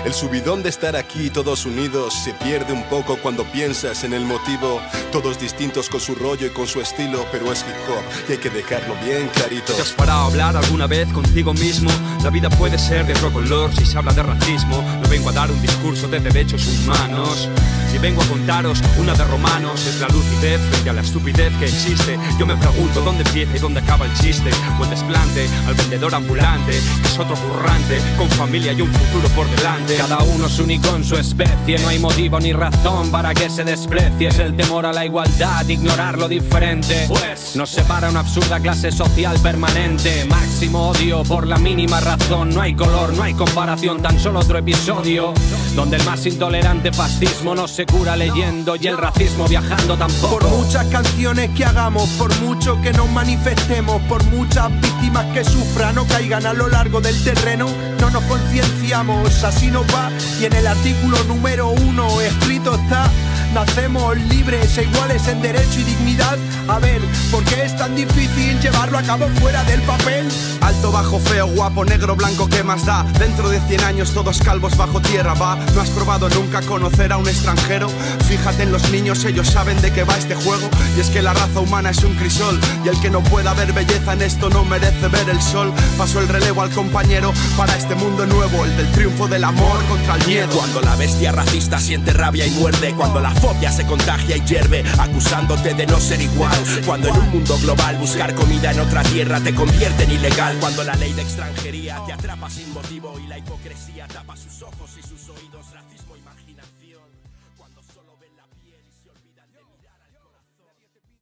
El subidón de estar aquí todos unidos se pierde un poco cuando piensas en el motivo. Todos distintos con su rollo y con su estilo, pero es hip hop y hay que dejarlo bien clarito. ¿Te has parado a hablar alguna vez contigo mismo? La vida puede ser de otro color si se habla de racismo. No vengo a dar un discurso de derechos humanos, y vengo a contaros una de Romanos. Es la lucidez frente a la estupidez que existe. Yo me pregunto dónde empieza y dónde acaba el chiste. O el desplante al vendedor ambulante, que es otro currante, con familia y un futuro por delante. Cada uno es único en su especie, no hay motivo ni razón para que se desprecie. Es el temor a la igualdad, ignorar lo diferente, pues nos separa una absurda clase social permanente. Máximo odio por la mínima razón. No hay color, no hay comparación, tan solo otro episodio donde el más intolerante fascismo no se cura leyendo y el racismo viajando tampoco. Por muchas canciones que hagamos, por mucho que nos manifestemos, por muchas víctimas que sufran o caigan a lo largo del terreno, no nos concienciamos, así nos va. Y en el artículo número 1 escrito está: nacemos libres e iguales en derecho y dignidad. A ver, ¿por qué es tan difícil llevarlo a cabo fuera del papel? Alto, bajo, feo, guapo, negro, blanco, ¿qué más da? Dentro de 100 años todos calvos bajo tierra, va. ¿No has probado nunca conocer a un extranjero? Fíjate en los niños, ellos saben de qué va este juego. Y es que la raza humana es un crisol, y el que no pueda ver belleza en esto no merece ver el sol. Paso el relevo al compañero para este mundo nuevo, el del triunfo del amor contra el miedo. Cuando la bestia racista siente rabia y muerde, cuando la fobia se contagia y hierve, acusándote de no ser igual. Cuando en un mundo global buscar comida en otra tierra te convierte en ilegal. Cuando la ley de extranjería te atrapa sin motivo y la hipocresía tapa sus ojos y sus oídos. Racismo, imaginación. Cuando solo